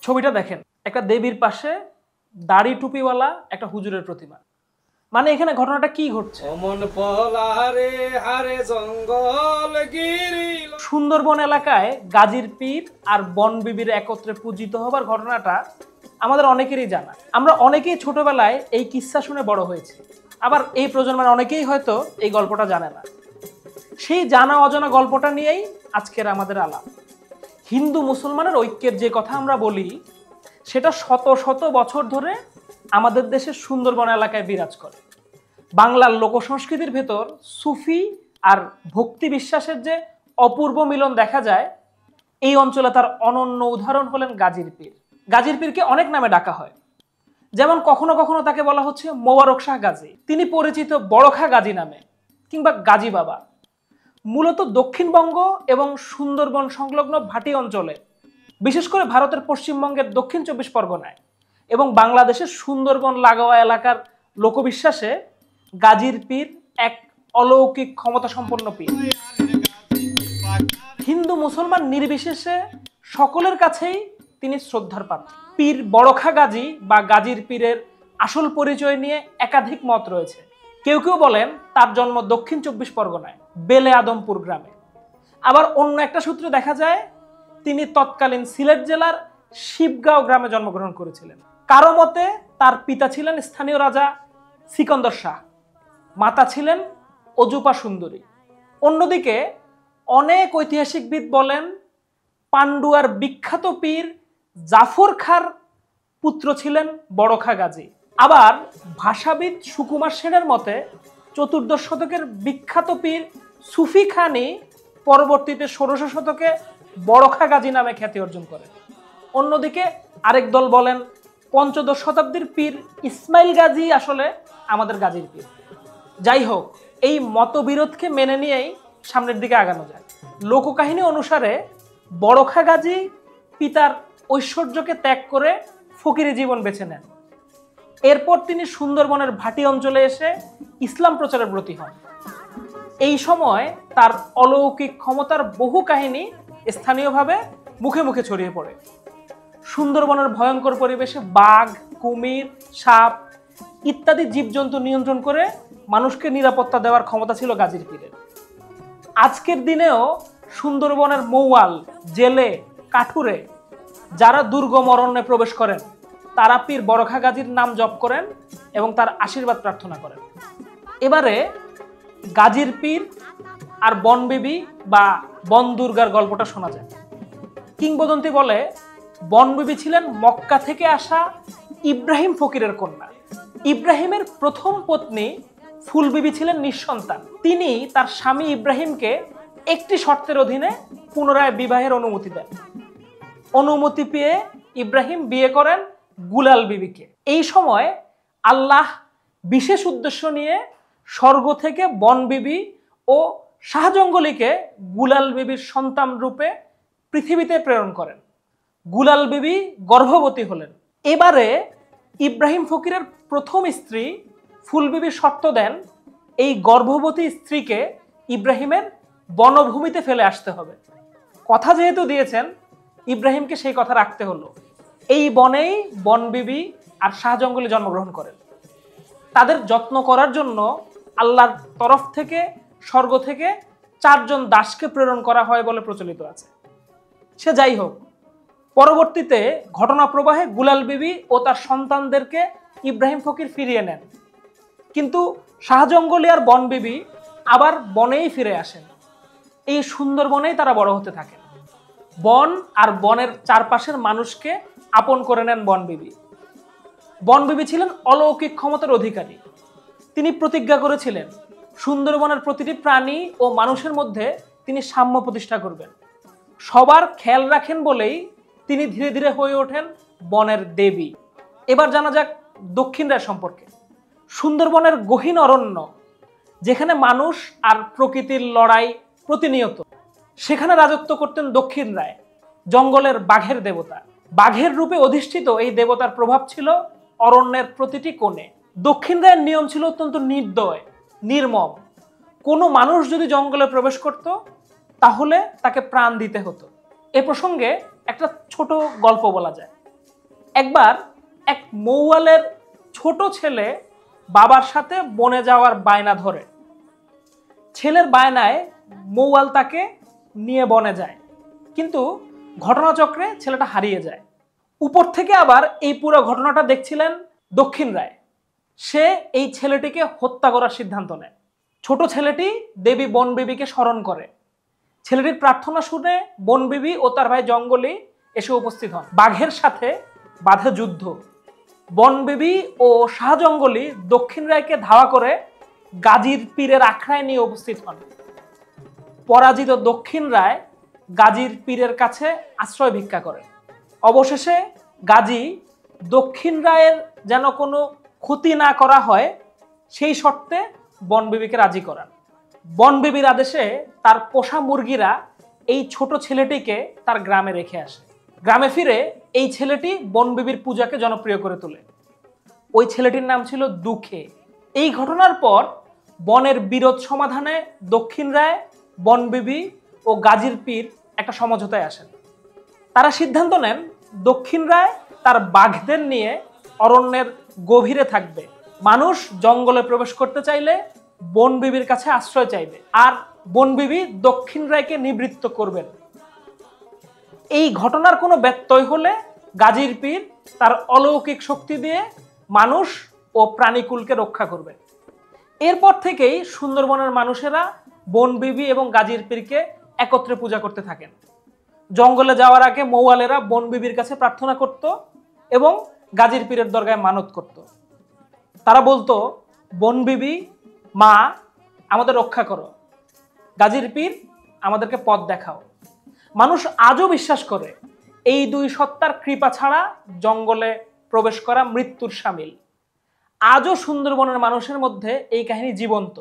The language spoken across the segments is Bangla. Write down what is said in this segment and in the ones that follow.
ছবিটা দেখেন, একটা দেবীর পাশে দাড়ি টুপিওয়ালা একটা হুজুরের প্রতিমা। মানে এখানে ঘটনাটা কি ঘটছে? সুন্দরবন এলাকায় গাজীর পীর আর বন বিবির একত্রে পূজিত হবার ঘটনাটা আমাদের অনেকেরই জানা। আমরা অনেকেই ছোটবেলায় এই কিস্সা শুনে বড় হয়েছি, আবার এই প্রজন্মের অনেকেই হয়তো এই গল্পটা জানে না। সেই জানা অজানা গল্পটা নিয়েই আজকের আমাদের আলাপ। হিন্দু মুসলমানের ঐক্যের যে কথা আমরা বলি, সেটা শত শত বছর ধরে আমাদের দেশের সুন্দরবন এলাকায় বিরাজ করে। বাংলার লোকসংস্কৃতির ভেতর সুফি আর ভক্তি বিশ্বাসের যে অপূর্ব মিলন দেখা যায়, এই অঞ্চলে তার অনন্য উদাহরণ হলেন গাজীর পীর। গাজীর পীরকে অনেক নামে ডাকা হয়, যেমন কখনো কখনো তাকে বলা হচ্ছে মোবারক শাহ গাজী, তিনি পরিচিত বড়খা গাজী নামে, কিংবা গাজী বাবা। মূলত দক্ষিণবঙ্গ এবং সুন্দরবন সংলগ্ন ভাটি অঞ্চলে, বিশেষ করে ভারতের পশ্চিমবঙ্গের দক্ষিণ 24 পরগনায় এবং বাংলাদেশের সুন্দরবন লাগোয়া এলাকার লোকবিশ্বাসে গাজীর পীর এক অলৌকিক ক্ষমতা সম্পন্ন পীর। হিন্দু মুসলমান নির্বিশেষে সকলের কাছেই তিনি শ্রদ্ধার পাত্র। পীর বড়খা গাজী বা গাজীর পীরের আসল পরিচয় নিয়ে একাধিক মত রয়েছে। কেউ কেউ বলেন তার জন্ম দক্ষিণ 24 পরগনায় বেলে আদমপুর গ্রামে। আবার অন্য একটা সূত্রে দেখা যায় তিনি তৎকালীন সিলেট জেলার শিবগাঁও গ্রামে জন্মগ্রহণ করেছিলেন। কারো মতে তার পিতা ছিলেন স্থানীয় রাজা সিকন্দর শাহ, মাতা ছিলেন অজুপা সুন্দরী। অন্যদিকে অনেক ঐতিহাসিকবিদ বলেন পান্ডুয়ার বিখ্যাত পীর জাফর খাঁর পুত্র ছিলেন বড়খা গাজী। আবার ভাষাবিদ সুকুমার সেনের মতে 14 শতকের বিখ্যাত পীর সুফি খানই পরবর্তীতে 16 শতকে বড়খা গাজী নামে খ্যাতি অর্জন করে। অন্যদিকে আরেক দল বলেন 15 শতাব্দীর পীর ইসমাইল গাজী আসলে আমাদের গাজীর পীর। যাই হোক, এই মতবিরোধকে মেনে নিয়েই সামনের দিকে আগানো যায়। লোককাহিনী অনুসারে বড়খা গাজী পিতার ঐশ্বর্যকে ত্যাগ করে ফকিরি জীবন বেছে নেন। এরপর তিনি সুন্দরবনের ভাটি অঞ্চলে এসে ইসলাম প্রচারের ব্রতী হন। এই সময় তার অলৌকিক ক্ষমতার বহু কাহিনী স্থানীয়ভাবে মুখে মুখে ছড়িয়ে পড়ে। সুন্দরবনের ভয়ঙ্কর পরিবেশে বাঘ, কুমির, সাপ ইত্যাদি জীবজন্তু নিয়ন্ত্রণ করে মানুষকে নিরাপত্তা দেওয়ার ক্ষমতা ছিল গাজীর পীরের। আজকের দিনেও সুন্দরবনের মৌয়াল, জেলে, কাঠুরে যারা দুর্গম অরণ্যে প্রবেশ করেন, তারা পীর বড়খা গাজীর নাম জপ করেন এবং তার আশীর্বাদ প্রার্থনা করেন। এবারে গাজীর পীর আর বনবিবি বা বন দুর্গার গল্পটা শোনা যায়। কিংবদন্তি বলে বনবিবি ছিলেন মক্কা থেকে আসা ইব্রাহিম ফকিরের কন্যা। ইব্রাহিমের প্রথম পত্নী ফুলবিবি ছিলেন নিঃসন্তান। তিনি তার স্বামী ইব্রাহিমকে একটি শর্তের অধীনে পুনরায় বিবাহের অনুমতি দেন। অনুমতি পেয়ে ইব্রাহিম বিয়ে করেন গুলাল বিবিকে। এই সময় আল্লাহ বিশেষ উদ্দেশ্য নিয়ে স্বর্গ থেকে বনবিবি ও শাহজঙ্গলিকে গুলাল বিবির সন্তান রূপে পৃথিবীতে প্রেরণ করেন। গুলাল বিবি গর্ভবতী হলেন। এবারে ইব্রাহিম ফকিরের প্রথম স্ত্রী ফুলবিবি শর্ত দেন এই গর্ভবতী স্ত্রীকে ইব্রাহিমের বনভূমিতে ফেলে আসতে হবে। কথা যেহেতু দিয়েছেন, ইব্রাহিমকে সেই কথা রাখতে হলো। এই বনেই বনবিবি আর শাহজঙ্গলি জন্মগ্রহণ করেন। তাদের যত্ন করার জন্য আল্লাহর তরফ থেকে স্বর্গ থেকে 4 জন দাসকে প্রেরণ করা হয় বলে প্রচলিত আছে। সে যাই হোক, পরবর্তীতে ঘটনা প্রবাহে গুলাল বিবি ও তার সন্তানদেরকে ইব্রাহিম ফকির ফিরিয়ে নেন, কিন্তু শাহজঙ্গলি আর বনবিবি আবার বনেই ফিরে আসেন। এই সুন্দরবনেই তারা বড় হতে থাকেন। বন আর বনের চারপাশের মানুষকে আপন করে নেন বনবিবি। বনবিবি ছিলেন অলৌকিক ক্ষমতার অধিকারী। তিনি প্রতিজ্ঞা করেছিলেন সুন্দরবনের প্রতিটি প্রাণী ও মানুষের মধ্যে তিনি সাম্য প্রতিষ্ঠা করবেন। সবার খেয়াল রাখেন বলেই তিনি ধীরে ধীরে হয়ে ওঠেন বনের দেবী। এবার জানা যাক দক্ষিণ রায় সম্পর্কে। সুন্দরবনের গহীন অরণ্য, যেখানে মানুষ আর প্রকৃতির লড়াই প্রতিনিয়ত, সেখানে রাজত্ব করতেন দক্ষিণ রায়, জঙ্গলের বাঘের দেবতা। বাঘের রূপে অধিষ্ঠিত এই দেবতার প্রভাব ছিল অরণ্যের প্রতিটি কোণে। দক্ষিণ রায়ের নিয়ম ছিল অত্যন্ত নির্দয়, নির্মম। কোনো মানুষ যদি জঙ্গলে প্রবেশ করত তাহলে তাকে প্রাণ দিতে হতো। এ প্রসঙ্গে একটা ছোট গল্প বলা যায়। একবার এক মৌয়ালের ছোট ছেলে বাবার সাথে বনে যাওয়ার বায়না ধরে। ছেলের বায়নায় মৌয়াল তাকে নিয়ে বনে যায়, কিন্তু ঘটনাচক্রে ছেলেটা হারিয়ে যায়। উপর থেকে আবার এই পুরো ঘটনাটা দেখছিলেন দক্ষিণ রায়। সে এই ছেলেটিকে হত্যা করার সিদ্ধান্ত নেয়। ছোট ছেলেটি দেবী বনবিবিকে স্মরণ করে। ছেলেটির প্রার্থনা শুনে বনবিবি ও তার ভাই জঙ্গলি এসে উপস্থিত হন। বাঘের সাথে বাঁধে যুদ্ধ। বনবিবি ও শাহ জঙ্গলি দক্ষিণ রায়কে ধাওয়া করে গাজীর পীরের আখড়ায় নিয়ে উপস্থিত হন। পরাজিত দক্ষিণ রায় গাজীর পীরের কাছে আশ্রয় ভিক্ষা করে। অবশেষে গাজী দক্ষিণ রায়ের যেন কোনো ক্ষতি না করা হয় সেই শর্তে বনবিবিকে রাজি করান। বনবিবির আদেশে তার পোষা মুরগিরা এই ছোট ছেলেটিকে তার গ্রামে রেখে আসে। গ্রামে ফিরে এই ছেলেটি বনবিবির পূজাকে জনপ্রিয় করে তোলে। ওই ছেলেটির নাম ছিল দুঃখে। এই ঘটনার পর বনের বিরোধ সমাধানে দক্ষিণ রায়, বনবিবি ও গাজীর পীর একটা সমঝোতায় আসেন। তারা সিদ্ধান্ত নেন দক্ষিণ রায় তার বাঘদের নিয়ে অরণ্যের গভীরে থাকবে। মানুষ জঙ্গলে প্রবেশ করতে চাইলে বনবিবির কাছে আশ্রয় চাইবে, আর বনবিবি দক্ষিণ রায়কে নিবৃত্ত করবেন। এই ঘটনার কোনো ব্যত্যয় হলে গাজীর পীর তার অলৌকিক শক্তি দিয়ে মানুষ ও প্রাণীকুলকে রক্ষা করবে। এরপর থেকেই সুন্দরবনের মানুষেরা বনবিবি এবং গাজীর পীরকে একত্রে পূজা করতে থাকেন। জঙ্গলে যাওয়ার আগে মৌয়ালেরা বনবিবির কাছে প্রার্থনা করত এবং গাজীর পীরের দরগায় মানত করত। তারা বলতো, বনবিবি মা আমাদের রক্ষা করো, গাজীর পীর আমাদেরকে পথ দেখাও। মানুষ আজও বিশ্বাস করে এই দুই সত্তার কৃপা ছাড়া জঙ্গলে প্রবেশ করা মৃত্যুর শামিল। আজও সুন্দরবনের মানুষের মধ্যে এই কাহিনী জীবন্ত।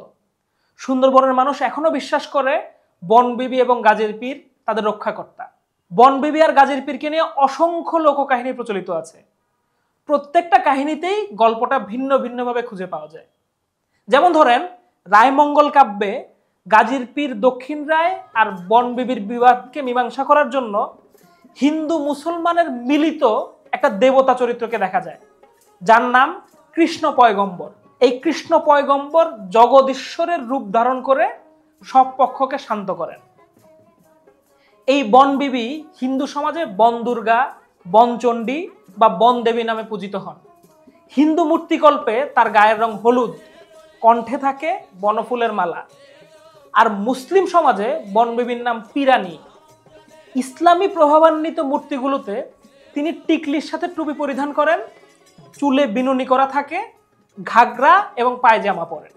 সুন্দরবনের মানুষ এখনো বিশ্বাস করে বনবিবি এবং গাজীর পীর তাদের রক্ষাকর্তা। বনবিবি আর গাজীর পীরকে নিয়ে অসংখ্য লোককাহিনী প্রচলিত আছে। প্রত্যেকটা কাহিনীতেই গল্পটা ভিন্ন ভিন্নভাবে খুঁজে পাওয়া যায়। যেমন ধরেন, রায়মঙ্গল কাব্যে গাজীর পীর দক্ষিণ রায় আর বনবিবির বিবাদকে মীমাংসা করার জন্য হিন্দু মুসলমানের মিলিত একটা দেবতা চরিত্রকে দেখা যায়, যার নাম কৃষ্ণ পয়গম্বর। এই কৃষ্ণ পয়গম্বর জগদীশ্বরের রূপ ধারণ করে সব পক্ষকে শান্ত করেন। এই বনবিবি হিন্দু সমাজে বন দুর্গা, বনচণ্ডী বা বনদেবী নামে পূজিত হন। হিন্দু মূর্তিকল্পে তার গায়ের রং হলুদ, কণ্ঠে থাকে বনফুলের মালা। আর মুসলিম সমাজে বনবিবির নাম পিরানি। ইসলামী প্রভাবান্বিত মূর্তিগুলোতে তিনি টিকলির সাথে টুপি পরিধান করেন, চুলে বিনুনি করা থাকে, ঘাগরা এবং পায়জামা পরেন।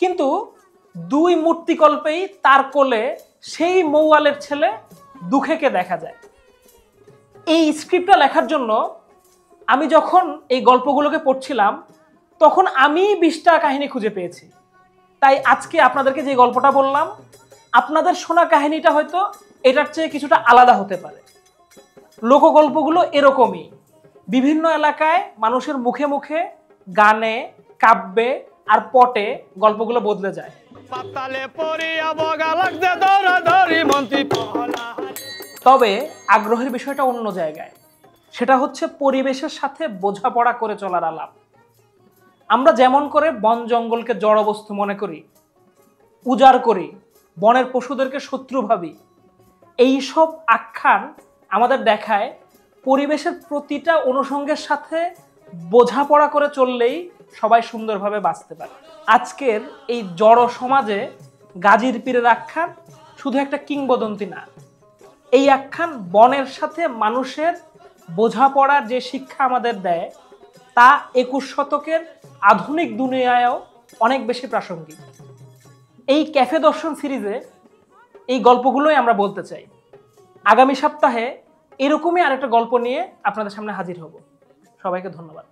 কিন্তু দুই মূর্তিকল্পেই তার কোলে সেই মৌয়ালের ছেলে দুঃখেকে দেখা যায়। এই স্ক্রিপ্টটা লেখার জন্য আমি যখন এই গল্পগুলোকে পড়ছিলাম তখন আমি 20টা কাহিনী খুঁজে পেয়েছি। তাই আজকে আপনাদেরকে যে গল্পটা বললাম, আপনাদের শোনা কাহিনীটা হয়তো এটার চেয়ে কিছুটা আলাদা হতে পারে। লোকগল্পগুলো এরকমই, বিভিন্ন এলাকায় মানুষের মুখে মুখে, গানে, কাব্যে আর পটে গল্পগুলো বদলে যায়। তবে আগ্রহের বিষয়টা অন্য জায়গায়। সেটা হচ্ছে পরিবেশের সাথে বোঝাপড়া করে চলার আলাপ। আমরা যেমন করে বন জঙ্গলকে জড়বস্তু মনে করি, উজাড় করি, বনের পশুদেরকে শত্রু ভাবি, এইসব আখ্যান আমাদের দেখায় পরিবেশের প্রতিটা অনুষঙ্গের সাথে বোঝাপড়া করে চললেই সবাই সুন্দরভাবে বাঁচতে পারে। আজকের এই জড় সমাজে গাজীর পীরের আখ্যান শুধু একটা কিংবদন্তি না, এই আখ্যান বনের সাথে মানুষের বোঝাপড়ার যে শিক্ষা আমাদের দেয় তা 21 শতকের আধুনিক দুনিয়ায়ও অনেক বেশি প্রাসঙ্গিক। এই ক্যাফে দর্শন সিরিজে এই গল্পগুলোই আমরা বলতে চাই। আগামী সপ্তাহে এরকমই আরেকটা গল্প নিয়ে আপনাদের সামনে হাজির হব। সবাইকে ধন্যবাদ।